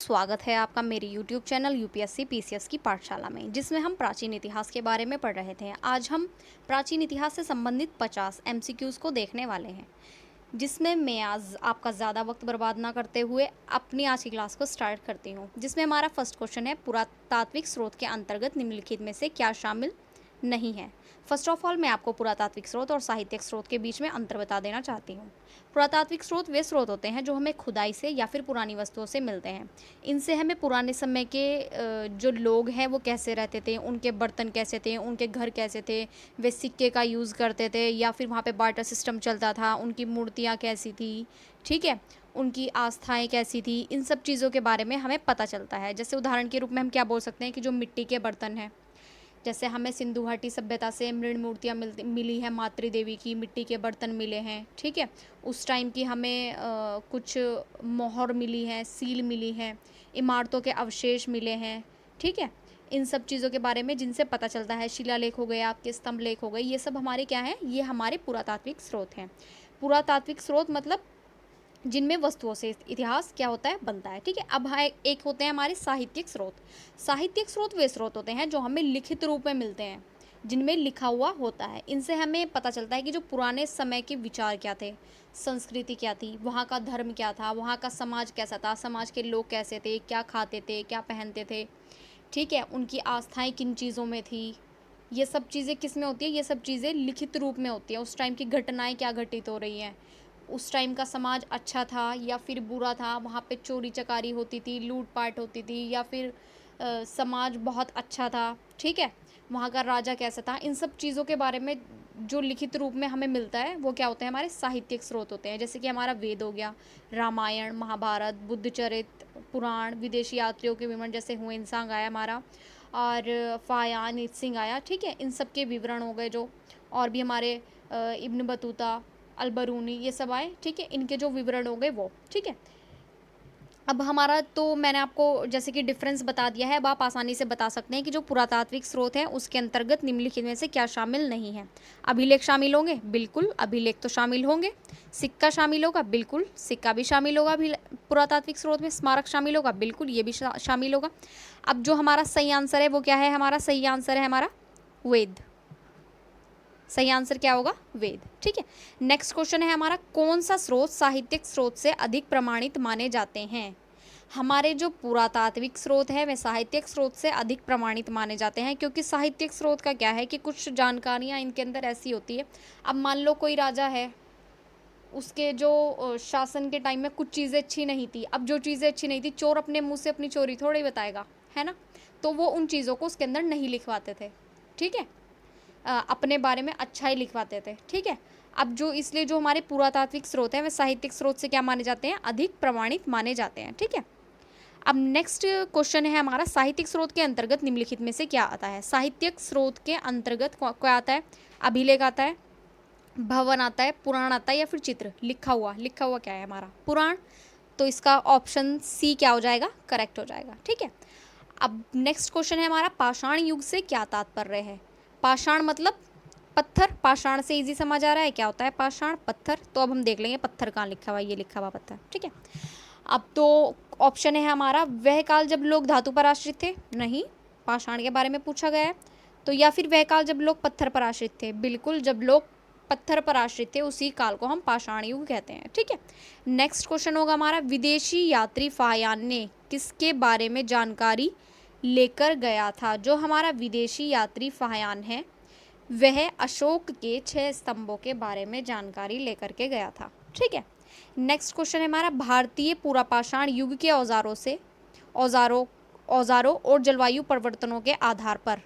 स्वागत है आपका मेरे YouTube चैनल यूपीएससी पीसीएस की पाठशाला में, जिसमें हम प्राचीन इतिहास के बारे में पढ़ रहे थे। आज हम प्राचीन इतिहास से संबंधित 50 एमसीक्यूज़ को देखने वाले हैं, जिसमें मैं आज आपका ज़्यादा वक्त बर्बाद ना करते हुए अपनी आज की क्लास को स्टार्ट करती हूँ। जिसमें हमारा फर्स्ट क्वेश्चन है, पुरातात्विक स्रोत के अंतर्गत निम्नलिखित में से क्या शामिल नहीं है। फर्स्ट ऑफ ऑल मैं आपको पुरातात्विक स्रोत और साहित्यिक स्रोत के बीच में अंतर बता देना चाहती हूँ। पुरातात्विक स्रोत वे स्रोत होते हैं जो हमें खुदाई से या फिर पुरानी वस्तुओं से मिलते हैं। इनसे हमें पुराने समय के जो लोग हैं वो कैसे रहते थे, उनके बर्तन कैसे थे, उनके घर कैसे थे, वे सिक्के का यूज़ करते थे या फिर वहाँ पे बार्टर सिस्टम चलता था, उनकी मूर्तियाँ कैसी थी, ठीक है, उनकी आस्थाएं कैसी थी, इन सब चीज़ों के बारे में हमें पता चलता है। जैसे उदाहरण के रूप में हम क्या बोल सकते हैं कि जो मिट्टी के बर्तन हैं, जैसे हमें सिंधु घाटी सभ्यता से मृण मूर्तियाँ मिली हैं, मातृ देवी की मिट्टी के बर्तन मिले हैं, ठीक है। उस टाइम की हमें कुछ मोहर मिली है, सील मिली है, इमारतों के अवशेष मिले हैं, ठीक है। इन सब चीज़ों के बारे में जिनसे पता चलता है, शिलालेख हो गए, आपके स्तंभ लेख हो गए, ये सब हमारे क्या हैं, ये हमारे पुरातात्विक स्रोत हैं। पुरातात्विक स्रोत मतलब जिनमें वस्तुओं से इतिहास क्या होता है, बनता है, ठीक है। अब एक होते हैं हमारे साहित्यिक स्रोत। साहित्यिक स्रोत वे स्रोत होते हैं जो हमें लिखित रूप में मिलते हैं, जिनमें लिखा हुआ होता है। इनसे हमें पता चलता है कि जो पुराने समय के विचार क्या थे, संस्कृति क्या थी, वहाँ का धर्म क्या था, वहाँ का समाज कैसा था, समाज के लोग कैसे थे, क्या खाते थे, क्या पहनते थे, ठीक है, उनकी आस्थाएं किन चीज़ों में थी। ये सब चीज़ें किस में होती है, ये सब चीज़ें लिखित रूप में होती हैं। उस टाइम की घटनाएं क्या घटित हो रही हैं, उस टाइम का समाज अच्छा था या फिर बुरा था, वहाँ पे चोरी चकारी होती थी, लूटपाट होती थी या फिर समाज बहुत अच्छा था, ठीक है, वहाँ का राजा कैसा था। इन सब चीज़ों के बारे में जो लिखित रूप में हमें मिलता है वो क्या होते हैं, हमारे साहित्यिक स्रोत होते हैं। जैसे कि हमारा वेद हो गया, रामायण, महाभारत, बुद्धचरित, पुराण, विदेशी यात्रियों के विवरण जैसे हुएनसांग आया हमारा, और फायान इत्सिंग आया, ठीक है। इन सब के विवरण हो गए जो, और भी हमारे इब्न बतूता, अलबरूनी, ये सब आए, ठीक है, इनके जो विवरण हो गए वो, ठीक है। अब हमारा तो मैंने आपको जैसे कि डिफरेंस बता दिया है। अब आप आसानी से बता सकते हैं कि जो पुरातात्विक स्रोत है उसके अंतर्गत निम्नलिखित में से क्या शामिल नहीं है। अभिलेख शामिल होंगे, बिल्कुल अभिलेख तो शामिल होंगे। सिक्का शामिल होगा, बिल्कुल सिक्का भी शामिल होगा पुरातात्विक स्रोत में। स्मारक शामिल होगा, बिल्कुल ये भी शामिल होगा। अब जो हमारा सही आंसर है वो क्या है, हमारा सही आंसर है हमारा वेद। सही आंसर क्या होगा, वेद, ठीक है। नेक्स्ट क्वेश्चन है हमारा, कौन सा स्रोत साहित्यिक स्रोत से अधिक प्रमाणित माने जाते हैं। हमारे जो पुरातात्विक स्रोत है वे साहित्यिक स्रोत से अधिक प्रमाणित माने जाते हैं, क्योंकि साहित्यिक स्रोत का क्या है कि कुछ जानकारियाँ इनके अंदर ऐसी होती है। अब मान लो कोई राजा है, उसके जो शासन के टाइम में कुछ चीज़ें अच्छी नहीं थी। अब जो चीज़ें अच्छी नहीं थी, चोर अपने मुंह से अपनी चोरी थोड़ा ही बताएगा, है ना, तो वो उन चीज़ों को उसके अंदर नहीं लिखवाते थे, ठीक है, अपने बारे में अच्छा ही लिखवाते थे, ठीक है। अब जो इसलिए जो हमारे पुरातात्विक स्रोत हैं वे साहित्यिक स्रोत से क्या माने जाते हैं, अधिक प्रमाणित माने जाते हैं, ठीक है। अब नेक्स्ट क्वेश्चन है हमारा, साहित्यिक स्रोत के अंतर्गत निम्नलिखित में से क्या आता है। साहित्यिक स्रोत के अंतर्गत क्या आता है, अभिलेख आता है, भवन आता है, पुराण आता है, या फिर चित्र, लिखा हुआ क्या है हमारा, पुराण। तो इसका ऑप्शन सी क्या हो जाएगा, करेक्ट हो जाएगा, ठीक है। अब नेक्स्ट क्वेश्चन है हमारा, पाषाण युग से क्या तात्पर्य है। पाषाण मतलब पत्थर, पाषाण से इजी समझ आ रहा है क्या होता है पाषाण, पत्थर। तो अब हम देख लेंगे पत्थर कहाँ लिखा हुआ है, ये लिखा हुआ पत्थर, ठीक है। अब तो ऑप्शन है हमारा, वह काल जब लोग धातु पर आश्रित थे, नहीं, पाषाण के बारे में पूछा गया है। तो या फिर वह काल जब लोग पत्थर पर आश्रित थे, बिल्कुल जब लोग पत्थर पर आश्रित थे उसी काल को हम पाषाण युग कहते हैं, ठीक है। नेक्स्ट क्वेश्चन होगा हमारा, विदेशी यात्री फायान ने किसके बारे में जानकारी लेकर गया था। जो हमारा विदेशी यात्री फायान है वह अशोक के 6 स्तंभों के बारे में जानकारी लेकर के गया था, ठीक है। नेक्स्ट क्वेश्चन है हमारा, भारतीय पुरापाषाण युग के औजारों और जलवायु परिवर्तनों के आधार पर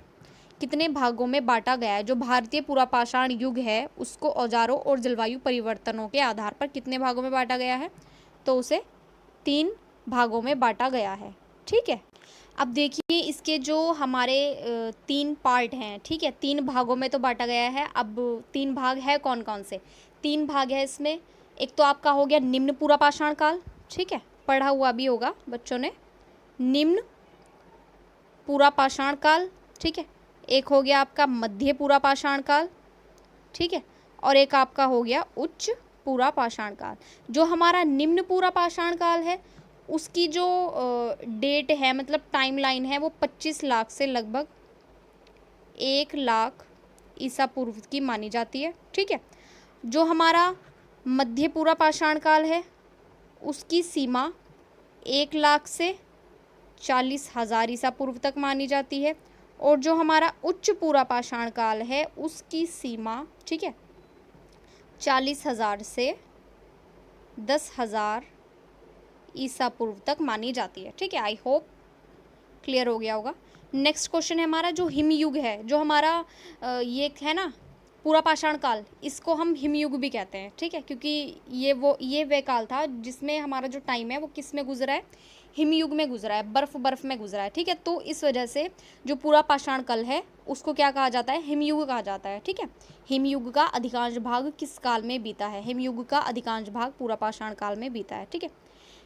कितने भागों में बांटा गया है। जो भारतीय पुरापाषाण युग है उसको औजारों और जलवायु परिवर्तनों के आधार पर कितने भागों में बांटा गया है, तो उसे 3 भागों में बांटा गया है, ठीक है। अब देखिए इसके जो हमारे 3 पार्ट हैं, ठीक है, 3 भागों में तो बांटा गया है। अब 3 भाग है कौन कौन से, 3 भाग है इसमें। एक तो आपका हो गया निम्न पुरापाषाण काल, ठीक है, पढ़ा हुआ भी होगा बच्चों ने, निम्न पुरापाषाण काल, ठीक है। एक हो गया आपका मध्य पुरापाषाण काल, ठीक है, और एक आपका हो गया उच्च पुरापाषाण काल। जो हमारा निम्न पुरापाषाण काल है उसकी जो डेट है, मतलब टाइमलाइन है, वो 25 लाख से लगभग 1 लाख ईसा पूर्व की मानी जाती है। ठीक है। जो हमारा मध्य पूरा पाषाण काल है उसकी सीमा 1 लाख से 40,000 ईसा पूर्व तक मानी जाती है। और जो हमारा उच्च पूरा पाषाण काल है उसकी सीमा, ठीक है, 40,000 से 10,000 ईसा पूर्व तक मानी जाती है। ठीक है। आई होप क्लियर हो गया होगा। नेक्स्ट क्वेश्चन है हमारा जो हिमयुग है, जो हमारा ये है ना पूरा पाषाण काल, इसको हम हिमयुग भी कहते हैं। ठीक है। क्योंकि ये वे काल था जिसमें हमारा जो टाइम है वो किस में गुजरा है, हिमयुग में गुजरा है, बर्फ में गुजरा है। ठीक है। तो इस वजह से जो पूरा पाषाण काल है उसको क्या कहा जाता है, हिमयुग कहा जाता है। ठीक है। हिमयुग का अधिकांश भाग किस काल में बीता है, हिमयुग का अधिकांश भाग पूरा पाषाण काल में बीता है। ठीक है।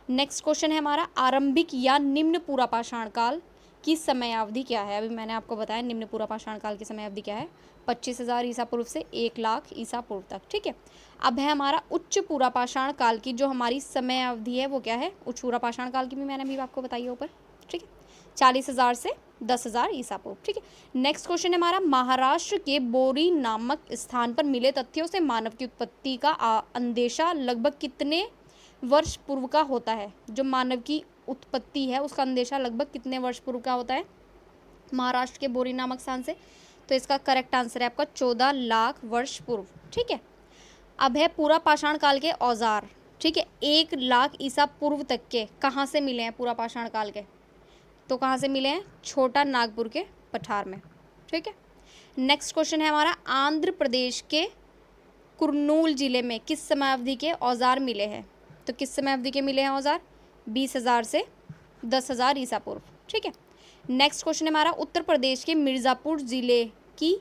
नेक्स्ट क्वेश्चन है हमारा आरंभिक या निम्न पूरा पाषाण काल की समयावधि क्या है। अभी मैंने आपको बताया निम्न पूरा पाषाण काल की समयावधि क्या है, 25,000 ईसा पूर्व से 1 लाख ईसा पूर्व तक। ठीक है। अब है हमारा उच्च पूरा पाषाण काल की जो हमारी समयावधि है वो क्या है, उच्च पूरा पाषाण काल की भी मैंने अभी आपको बताई है ऊपर। ठीक है। 40,000 से 10,000 ईसा पूर्व। ठीक है। नेक्स्ट क्वेश्चन है हमारा महाराष्ट्र के बोरी नामक स्थान पर मिले तथ्यों से मानव की उत्पत्ति का अंदेशा लगभग कितने वर्ष पूर्व का होता है। जो मानव की उत्पत्ति है उसका अंदेशा लगभग कितने वर्ष पूर्व का होता है महाराष्ट्र के बोरी नामक स्थान से। तो इसका करेक्ट आंसर है आपका 14 लाख वर्ष पूर्व। ठीक है। अब है पूरा पाषाण काल के औजार। ठीक है। 1 लाख ईसा पूर्व तक के कहाँ से मिले हैं पूरा पाषाण काल के, तो कहाँ से मिले हैं, छोटा नागपुर के पठार में। ठीक है। नेक्स्ट क्वेश्चन है हमारा आंध्र प्रदेश के कुर्नूल जिले में किस समयावधि के औजार मिले हैं। तो किस समयावधि के मिले हैं औजार, 20,000 से 10,000 ईसा पूर्व। ठीक है। नेक्स्ट क्वेश्चन है हमारा उत्तर प्रदेश के मिर्ज़ापुर ज़िले की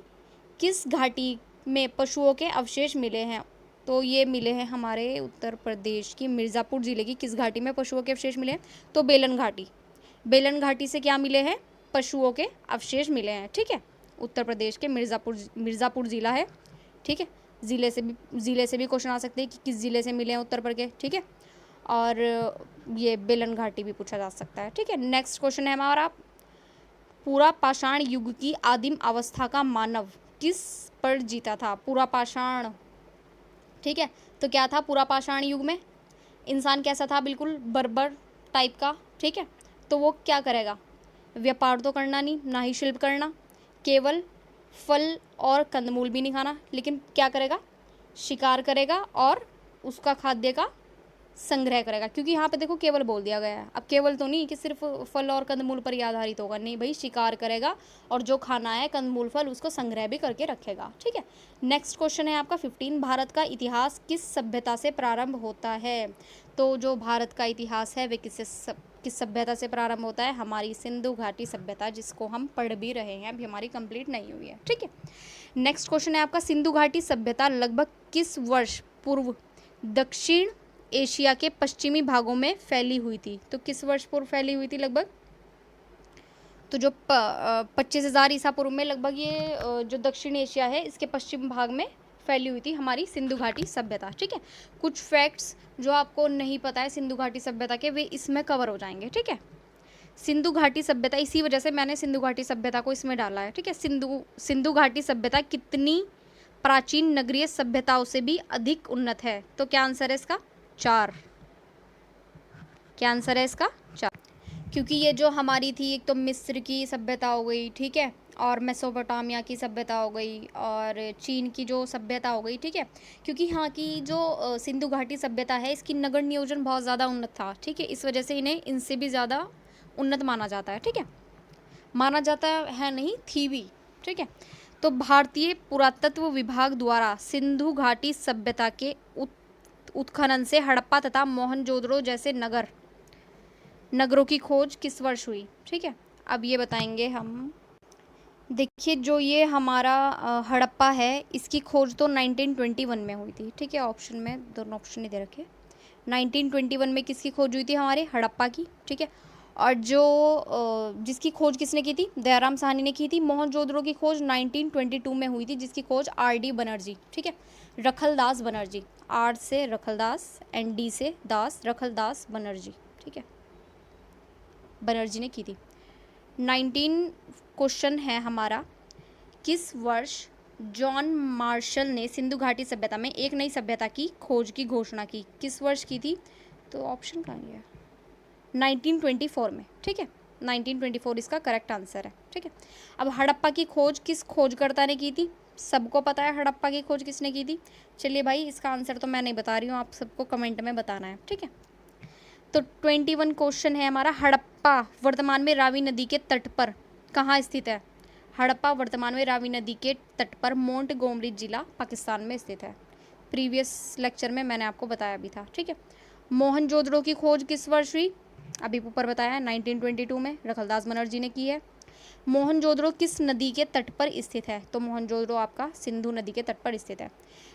किस घाटी में पशुओं के अवशेष मिले हैं। तो ये मिले हैं हमारे उत्तर प्रदेश की मिर्ज़ापुर ज़िले की किस घाटी में पशुओं के अवशेष मिले हैं, तो बेलन घाटी। बेलन घाटी से क्या मिले हैं, पशुओं के अवशेष मिले हैं। ठीक है। उत्तर प्रदेश के मिर्ज़ापुर ज़िला है। ठीक है। ज़िले से भी क्वेश्चन आ सकते हैं कि किस ज़िले से मिले हैं उत्तर प्रदेश के। ठीक है। और ये बेलन घाटी भी पूछा जा सकता है। ठीक है। नेक्स्ट क्वेश्चन है हमारा पूरा पाषाण युग की आदिम अवस्था का मानव किस पर जीता था। पूरा पाषाण, ठीक है, तो क्या था पूरा पाषाण युग में, इंसान कैसा था, बिल्कुल बर्बर टाइप का। ठीक है। तो वो क्या करेगा, व्यापार तो करना नहीं, ना ही शिल्प करना, केवल फल और कंदमूल भी नहीं खाना, लेकिन क्या करेगा, शिकार करेगा और उसका खाद्य का संग्रह करेगा। क्योंकि यहाँ पे देखो केवल बोल दिया गया है, अब केवल तो नहीं कि सिर्फ फल और कंदमूल पर ही आधारित होगा, नहीं भाई, शिकार करेगा और जो खाना है कंदमूल फल उसको संग्रह भी करके रखेगा। ठीक है। नेक्स्ट क्वेश्चन है आपका 15 भारत का इतिहास किस सभ्यता से प्रारंभ होता है। तो जो भारत का इतिहास है वे किस सभ्यता से प्रारंभ होता है, हमारी सिंधु घाटी सभ्यता, जिसको हम पढ़ भी रहे हैं, अभी हमारी कंप्लीट नहीं हुई है। ठीक है। नेक्स्ट क्वेश्चन है आपका सिंधु घाटी सभ्यता लगभग किस वर्ष पूर्व दक्षिण एशिया के पश्चिमी भागों में फैली हुई थी। तो किस वर्ष पूर्व फैली हुई थी लगभग, तो जो 25,000 ईसा पूर्व में लगभग ये जो दक्षिण एशिया है इसके पश्चिम भाग में फैली हुई थी हमारी सिंधु घाटी सभ्यता। ठीक है। कुछ फैक्ट्स जो आपको नहीं पता है सिंधु घाटी सभ्यता के, वे इसमें कवर हो जाएंगे। ठीक है। सिंधु घाटी सभ्यता, इसी वजह से मैंने सिंधु घाटी सभ्यता को इसमें डाला है। ठीक है। सिंधु घाटी सभ्यता कितनी प्राचीन नगरीय सभ्यताओं से भी अधिक उन्नत है। तो क्या आंसर है इसका, 4। क्या आंसर है इसका, 4। क्योंकि ये जो हमारी थी, एक तो मिस्र की सभ्यता हो गई, ठीक है, और मेसोपोटामिया की सभ्यता हो गई, और चीन की जो सभ्यता हो गई। ठीक है। क्योंकि यहाँ की जो सिंधु घाटी सभ्यता है इसकी नगर नियोजन बहुत ज़्यादा उन्नत था। ठीक है। इस वजह से इन्हें इनसे भी ज़्यादा उन्नत माना जाता है। ठीक है। माना जाता है नहीं, थी भी। ठीक है। तो भारतीय पुरातत्व विभाग द्वारा सिंधु घाटी सभ्यता के उत्खनन से हड़प्पा तथा मोहनजोदड़ो जैसे नगरों की खोज किस वर्ष हुई। ठीक है। अब ये बताएंगे हम, देखिए जो ये हमारा हड़प्पा है इसकी खोज तो 1921 में हुई थी। ठीक है। ऑप्शन में दोनों ऑप्शन ही दे रखे। 1921 में किसकी खोज हुई थी, हमारे हड़प्पा की। ठीक है। और जो जिसकी खोज किसने की थी, दयाराम साहनी ने की थी। मोहनजोदड़ो की खोज 1922 में हुई थी, जिसकी खोज R.D. बनर्जी, ठीक है, रखलदास बनर्जी, R से रखलदास एंड D से दास, रखलदास बनर्जी। ठीक है। बनर्जी ने की थी। 19 क्वेश्चन है हमारा, किस वर्ष जॉन मार्शल ने सिंधु घाटी सभ्यता में एक नई सभ्यता की खोज की घोषणा की? किस वर्ष की थी? तो ऑप्शन कहाँ गया? 1924 में, ठीक है। 1924 इसका करेक्ट आंसर है, ठीक है। अब हड़प्पा की खोज किस खोजकर्ता ने की थी? सबको पता है हड़प्पा की खोज किसने की थी। चलिए भाई, इसका आंसर तो मैं नहीं बता रही हूँ, आप सबको कमेंट में बताना है, ठीक है। तो 21 क्वेश्चन है हमारा, हड़प्पा वर्तमान में रावी नदी के तट पर कहाँ स्थित है? हड़प्पा वर्तमान में रावी नदी के तट पर मोंटगोमरी जिला पाकिस्तान में स्थित है। प्रीवियस लेक्चर में मैंने आपको बताया भी था, ठीक है। मोहनजोदड़ो की खोज किस वर्ष हुई? अभी ऊपर बताया है, 1922 में रखलदास बनर्जी ने की है। मोहनजोदड़ो किस नदी के तट पर स्थित है? तो मोहनजोदड़ो आपका सिंधु नदी के तट पर स्थित है।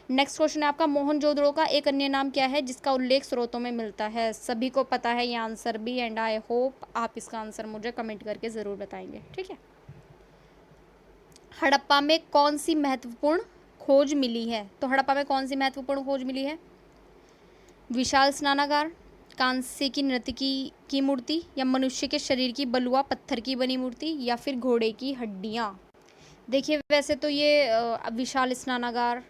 नेक्स्ट क्वेश्चन है आपका, मोहनजोदड़ो का एक अन्य नाम क्या है जिसका उल्लेख स्रोतों में मिलता है? सभी को पता है ये आंसर भी, एंड आई होप आप इसका आंसर मुझे कमेंट करके ज़रूर बताएंगे, ठीक है। हड़प्पा में कौन सी महत्वपूर्ण खोज मिली है? तो हड़प्पा में कौन सी महत्वपूर्ण खोज मिली है? विशाल स्नानागार, कांस्य की नर्तकी की मूर्ति, या मनुष्य के शरीर की बलुआ पत्थर की बनी मूर्ति, या फिर घोड़े की हड्डियाँ? देखिए, वैसे तो ये विशाल स्नानागार,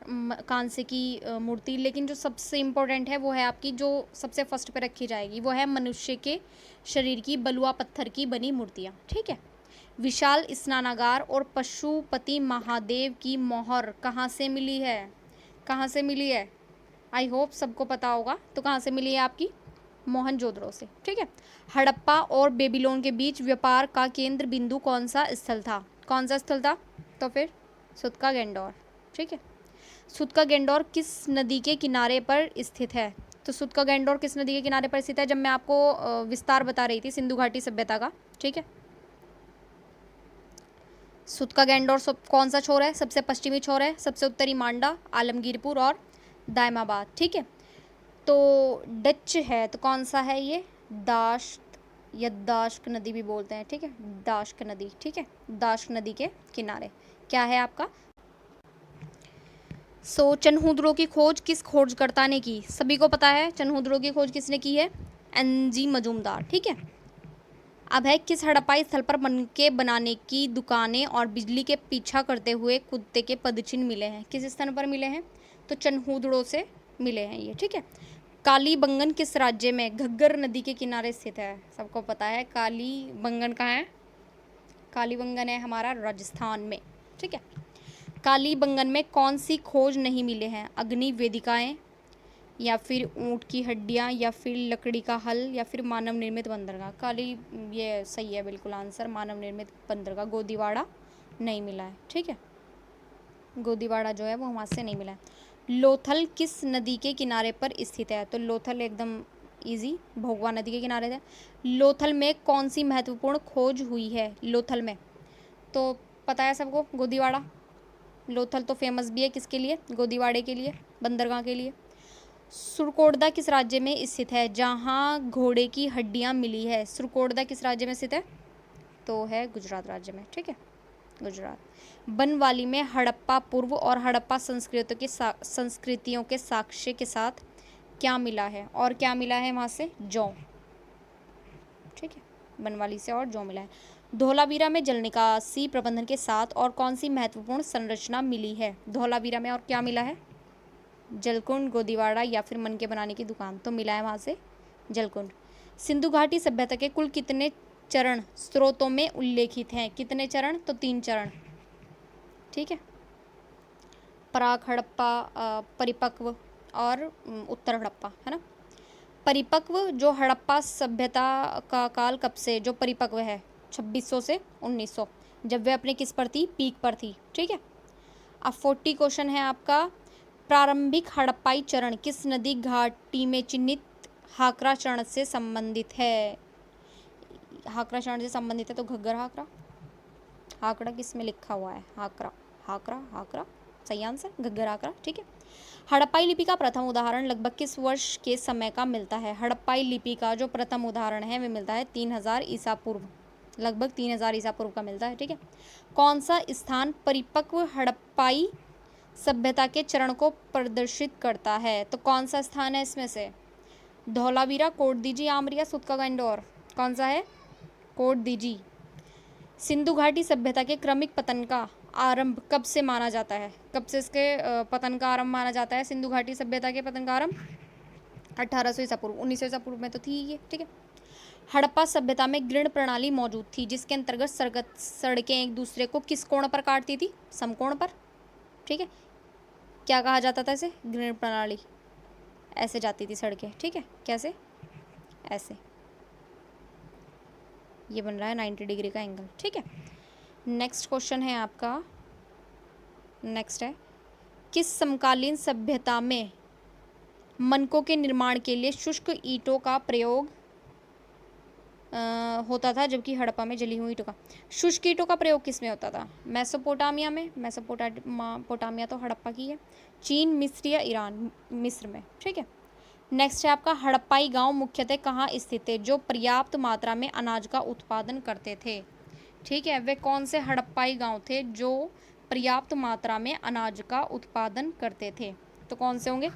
कांस्य की मूर्ति, लेकिन जो सबसे इम्पोर्टेंट है वो है आपकी, जो सबसे फर्स्ट पे रखी जाएगी, वो है मनुष्य के शरीर की बलुआ पत्थर की बनी मूर्तियाँ, ठीक है। विशाल स्नानागार और पशुपति महादेव की मोहर कहाँ से मिली है? कहाँ से मिली है? आई होप सबको पता होगा। तो कहाँ से मिली है आपकी? मोहनजोदड़ो से, ठीक है। हड़प्पा और बेबीलोन के बीच व्यापार का केंद्र बिंदु कौन सा स्थल था? कौन सा स्थल था? तो फिर सुतका गेंडोर, ठीक है। सुतका गेंडोर किस नदी के किनारे पर स्थित है? तो सुतका गेंडोर किस नदी के किनारे पर स्थित है? जब मैं आपको विस्तार बता रही थी सिंधु घाटी सभ्यता का, ठीक है। सुतका गेंडोर कौन सा छोर है? सबसे पश्चिमी छोर है, सबसे उत्तरी मांडा, आलमगीरपुर और दायमाबाद, ठीक है। तो डच है, तो कौन सा है ये? दाश्त या दाश्क नदी भी बोलते हैं, ठीक है। दाश्क नदी, ठीक है। दाश्क नदी के किनारे क्या है आपका? चनहूदड़ो की खोज किस खोजकर्ता ने की? सभी को पता है चनहूदड़ो की खोज किसने की है? NG मजूमदार, ठीक है। अब है, किस हड़प्पाई स्थल पर मनके बनाने की दुकानें और बिजली के पीछा करते हुए कुत्ते के पदचिन्ह मिले हैं? किस स्थान पर मिले हैं? तो चनहूदड़ो से मिले हैं ये, ठीक है। कालीबंगन किस राज्य में घग्गर नदी के किनारे स्थित है? सबको पता है कालीबंगन कहाँ है? कालीबंगन है हमारा राजस्थान में, ठीक है। कालीबंगन में कौन सी खोज नहीं मिले हैं? अग्नि वेदिकाएं, या फिर ऊँट की हड्डियाँ, या फिर लकड़ी का हल, या फिर मानव निर्मित बंदरगाह? ये सही है बिल्कुल आंसर, मानव निर्मित बंदरगाह। गोदीवाड़ा नहीं मिला है, ठीक है। गोदीवाड़ा जो है वो वहाँ से नहीं मिला है। लोथल किस नदी के किनारे पर स्थित है? तो लोथल एकदम इजी, भोगवा नदी के किनारे है। लोथल में कौन सी महत्वपूर्ण खोज हुई है? लोथल में तो पता है सबको, गोदीवाड़ा। लोथल तो फेमस भी है किसके लिए? गोदीवाड़े के लिए, बंदरगाह के लिए। सुरकोटदा किस राज्य में स्थित है जहाँ घोड़े की हड्डियाँ मिली है? सुरकोटदा किस राज्य में स्थित है? तो है गुजरात राज्य में, ठीक है, गुजरात। बनवाली में हड़प्पा पूर्व और हड़प्पा संस्कृतियों के साक्ष्य के साथ क्या मिला है? और क्या मिला है वहाँ से? जौ, ठीक है, बनवाली से और जौ मिला है। धौलावीरा में जल निकासी प्रबंधन के साथ और कौन सी महत्वपूर्ण संरचना मिली है? धौलावीरा में और क्या मिला है? जलकुंड, गोदीवाड़ा, या फिर मनके बनाने की दुकान? तो मिला है वहाँ से जलकुंड। सिंधु घाटी सभ्यता के कुल कितने चरण स्रोतों में उल्लेखित हैं? कितने चरण? तो 3 चरण, ठीक है। प्राक हड़प्पा, परिपक्व और उत्तर हड़प्पा, है ना। परिपक्व जो हड़प्पा सभ्यता का काल कब से जो परिपक्व है? 2600 से 1900, जब वे अपने किस पर थी? पीक पर थी, ठीक है। अब 40 क्वेश्चन है आपका, प्रारंभिक हड़प्पाई चरण किस नदी घाटी में चिन्हित हाकरा चरण से संबंधित है? हाकरा चरण से संबंधित है तो घग्गर हाकरा। हाकड़ा किस में लिखा हुआ है? हाकरा, हाकरा, हाकरा, सही आंसर घग्गर हाकरा, ठीक है। हड़प्पाई लिपि का प्रथम उदाहरण लगभग किस वर्ष के समय का मिलता है? हड़प्पाई लिपि का जो प्रथम उदाहरण है वह मिलता है 3000 ईसा पूर्व, लगभग 3000 ईसा पूर्व का मिलता है, ठीक है। कौन सा स्थान परिपक्व हड़प्पाई सभ्यता के चरण को प्रदर्शित करता है? तो कौन सा स्थान है इसमें से? धौलावीरा, कोटदीजी, आमरिया, सुतका गेंडोर? कौन सा है? कोड दीजिए। सिंधु घाटी सभ्यता के क्रमिक पतन का आरंभ कब से माना जाता है? कब से इसके पतन का आरंभ माना जाता है? सिंधु घाटी सभ्यता के पतन का आरंभ 1800 ईसा पूर्व, 1900 ईसा पूर्व में तो थी ये, ठीक है। हड़प्पा सभ्यता में ग्रिड प्रणाली मौजूद थी जिसके अंतर्गत सड़कें एक दूसरे को किस कोण पर काटती थी? समकोण पर, ठीक है। क्या कहा जाता था इसे? ग्रिड प्रणाली। ऐसे जाती थी सड़कें, ठीक है। कैसे? ऐसे। ये बन रहा है 90 डिग्री का एंगल, ठीक है। नेक्स्ट क्वेश्चन है आपका, नेक्स्ट है, किस समकालीन सभ्यता में मनकों के निर्माण के लिए शुष्क ईंटों का प्रयोग होता था, जबकि हड़प्पा में जली हुई ईंटों का? शुष्क ईंटों का प्रयोग किस में होता था? मेसोपोटामिया में। मेसोपोटामिया तो हड़प्पा की है। चीन, मिस्र या ईरान? मिस्र में, ठीक है। नेक्स्ट है आपका, हड़प्पाई गांव मुख्यतः कहाँ स्थित थे जो पर्याप्त मात्रा में अनाज का उत्पादन करते थे? ठीक है, वे कौन से हड़प्पाई गांव थे जो पर्याप्त मात्रा में अनाज का उत्पादन करते थे? तो कौन से होंगे?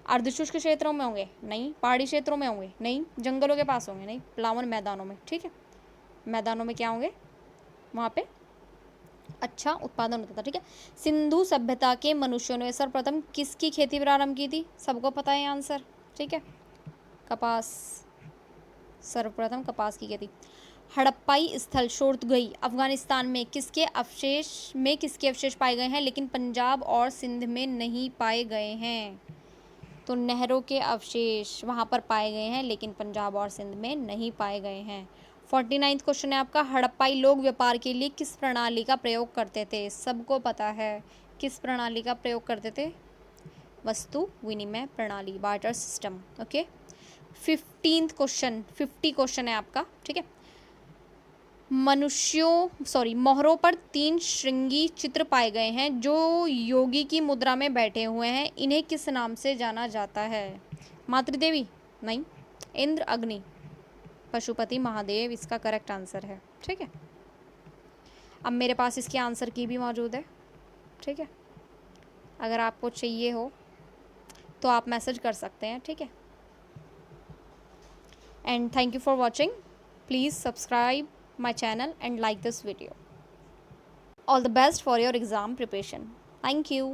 अर्धशुष्क क्षेत्रों में होंगे? नहीं। पहाड़ी क्षेत्रों में होंगे? नहीं। जंगलों के पास होंगे? नहीं। प्लावन मैदानों में, ठीक है। मैदानों में क्या होंगे? वहाँ पे अच्छा उत्पादन होता था, ठीक है। सिंधु सभ्यता के मनुष्यों ने सर्वप्रथम किसकी खेती प्रारंभ की थी? सबको पता है आंसर, ठीक है। कपास, सर्वप्रथम कपास की खेती। हड़प्पाई स्थल शोरतगई अफगानिस्तान में किसके अवशेष पाए गए हैं लेकिन पंजाब और सिंध में नहीं पाए गए हैं? तो नहरों के अवशेष वहाँ पर पाए गए हैं लेकिन पंजाब और सिंध में नहीं पाए गए हैं। 49वां क्वेश्चन है आपका, हड़प्पाई लोग व्यापार के लिए किस प्रणाली का प्रयोग करते थे? सबको पता है किस प्रणाली का प्रयोग करते थे? वस्तु विनिमय प्रणाली, बार्टर सिस्टम, ओके। 50 क्वेश्चन है आपका, ठीक है। मोहरों पर 3 श्रृंगी चित्र पाए गए हैं जो योगी की मुद्रा में बैठे हुए हैं, इन्हें किस नाम से जाना जाता है? मातृदेवी? नहीं। इंद्र, अग्नि, पशुपति, महादेव इसका करेक्ट आंसर है, ठीक है। अब मेरे पास इसके आंसर की भी मौजूद है, ठीक है। अगर आपको चाहिए हो तो आप मैसेज कर सकते हैं, ठीक है। And thank you for watching. Please subscribe my channel and like this video. All the best for your exam preparation. Thank you.